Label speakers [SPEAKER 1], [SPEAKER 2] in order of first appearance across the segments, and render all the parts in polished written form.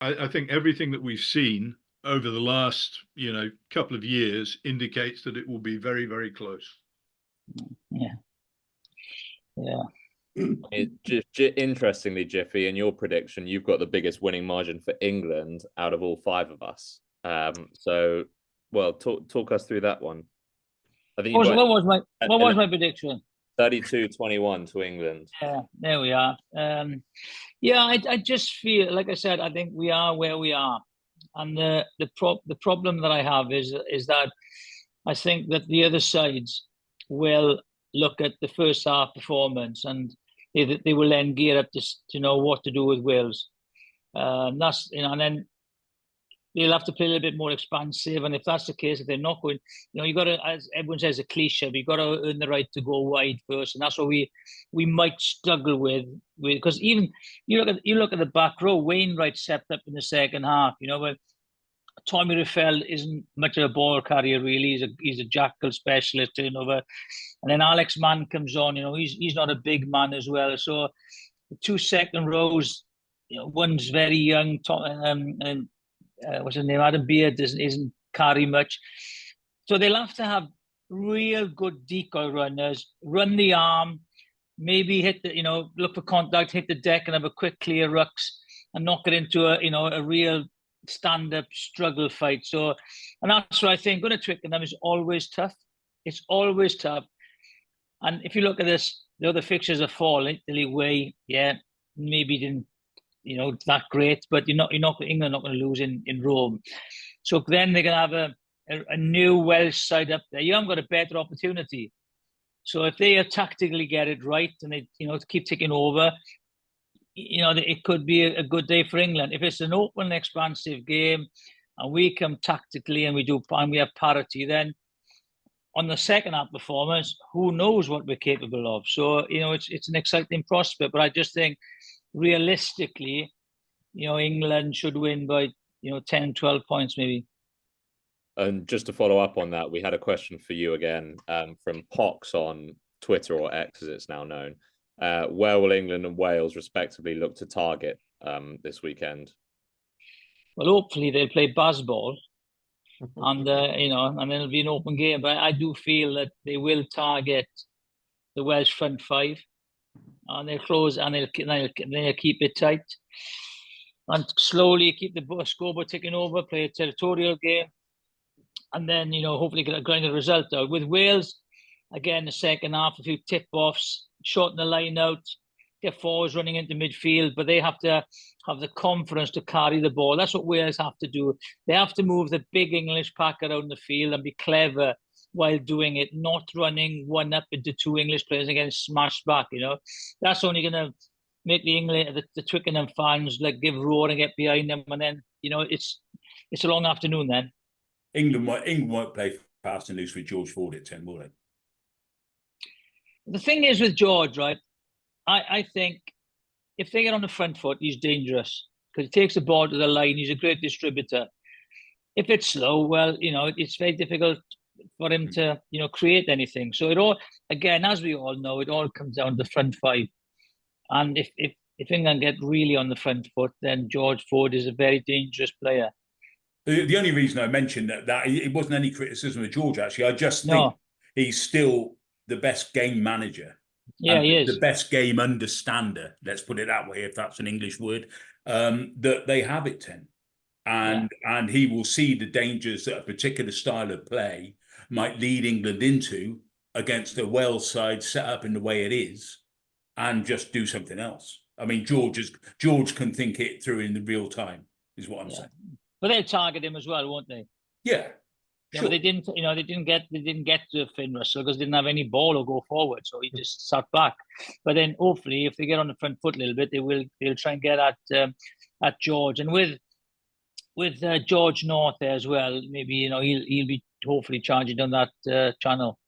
[SPEAKER 1] I think everything that we've seen over the last, couple of years indicates that it will be very, very close.
[SPEAKER 2] Yeah.
[SPEAKER 3] Interestingly, Jiffy, in your prediction, you've got the biggest winning margin for England out of all five of us. So, talk us through that one. I think
[SPEAKER 2] what was my prediction?
[SPEAKER 3] 32-21 to England.
[SPEAKER 2] Yeah, there we are. I just feel, like I said, I think we are where we are, and the problem that I have is that I think that the other sides will look at the first half performance and they will then gear up to know what to do with Wales. That's and then they'll have to play a little bit more expansive. And if that's the case, if they're not going, you got to, as everyone says, a cliche, but you got to earn the right to go wide first, and that's what we might struggle with because even you look at the back row, Wainwright stepped up in the second half, but Tommy Raffel isn't much of a ball carrier really. He's a jackal specialist, and then Alex Mann comes on. He's not a big man as well. So the two second rows, one's very young, and what's his name? Adam Beard isn't carry much. So they'll have to have real good decoy runners, run the arm, maybe hit the, look for contact, hit the deck and have a quick clear rucks and knock it into a real stand-up struggle fight. So, and that's what I think. Going to Twickenham is always tough. It's always tough. And if you look at this, the other fixtures are falling. Italy way, maybe didn't, that great, but England not going to lose in Rome. So then they're going to have a new Welsh side up there. You haven't got a better opportunity. So if they tactically get it right and they, keep taking over, it could be a good day for England. If it's an open, expansive game and we come tactically and we have parity, then on the second half performance, who knows what we're capable of. So, it's an exciting prospect, but I just think realistically, England should win by, 10, 12 points maybe.
[SPEAKER 3] And just to follow up on that, we had a question for you again from Pox on Twitter, or X as it's now known. Where will England and Wales respectively look to target this weekend?
[SPEAKER 2] Well, hopefully they'll play baseball, and and it'll be an open game. But I do feel that they will target the Welsh front five, and they'll close and they'll keep it tight, and slowly keep the scoreboard ticking over, play a territorial game, and then hopefully get a grinded result out. With Wales, again, the second half, a few tip-offs, shorten the line out, get forwards running into midfield, but they have to have the confidence to carry the ball. That's what Wales have to do. They have to move the big English pack around the field and be clever while doing it, not running one up into two English players and getting smashed back. That's only going to make the Twickenham fans give roar and get behind them, and then it's a long afternoon then.
[SPEAKER 4] England won't play fast and loose with George Ford at 10, will they?
[SPEAKER 2] The thing is with George, right? I think if they get on the front foot, he's dangerous because he takes the ball to the line. He's a great distributor. If it's slow, well, it's very difficult for him to, create anything. So it all, again, as we all know, it all comes down to the front five. And if England get really on the front foot, then George Ford is a very dangerous player.
[SPEAKER 4] The only reason I mentioned that it wasn't any criticism of George, actually. I just think he's still the best game manager.
[SPEAKER 2] Yeah, he is.
[SPEAKER 4] The best game understander, let's put it that way, if that's an English word, that they have at 10. And he will see the dangers that a particular style of play might lead England into against a Wales side set up in the way it is, and just do something else. I mean, George can think it through in the real time, is what I'm saying.
[SPEAKER 2] But they'll target him as well, won't they?
[SPEAKER 4] Yeah.
[SPEAKER 2] Yeah, but they didn't get to Finn Russell because they didn't have any ball or go forward, so he just sat back. But then hopefully, if they get on the front foot a little bit, they'll try and get at George, and with George North there as well. Maybe he'll be hopefully charging down that channel.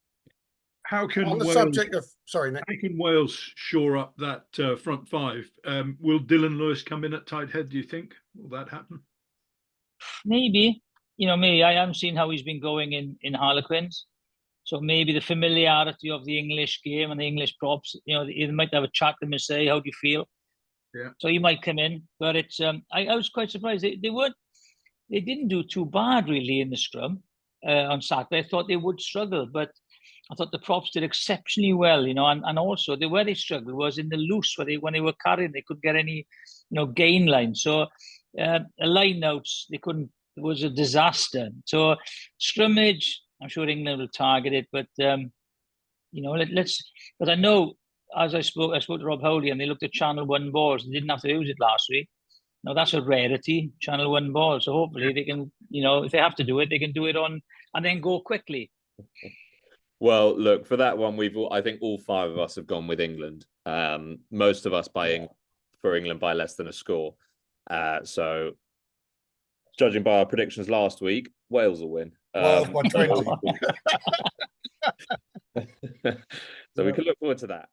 [SPEAKER 1] How can
[SPEAKER 5] on the
[SPEAKER 1] Wales,
[SPEAKER 5] subject of sorry, Nick.
[SPEAKER 1] How can Wales shore up that front five? Will Dylan Lewis come in at tight head? Do you think will that happen?
[SPEAKER 2] Maybe. Maybe I haven't seen how he's been going in Harlequins. So maybe the familiarity of the English game and the English props, they might have a chat to him and say, how do you feel?
[SPEAKER 1] Yeah.
[SPEAKER 2] So he might come in, but it's I was quite surprised. They didn't do too bad really in the scrum on Saturday. I thought they would struggle, but I thought the props did exceptionally well, and also where they struggled was in the loose, when they were carrying, they couldn't get any, gain line. So line outs, they couldn't. It was a disaster. So scrimmage, I'm sure England will target it, but let's. But I know, as I spoke to Rob Howley, and they looked at Channel 1 balls. They didn't have to use it last week. Now that's a rarity, Channel 1 ball. So hopefully they can, if they have to do it, they can do it on and then go quickly.
[SPEAKER 3] Well, look, for that one, I think all 5 of us have gone with England. Most of us for England by less than a score. So judging by our predictions last week, Wales will win.
[SPEAKER 5] Wales by 20.
[SPEAKER 3] So we can look forward to that.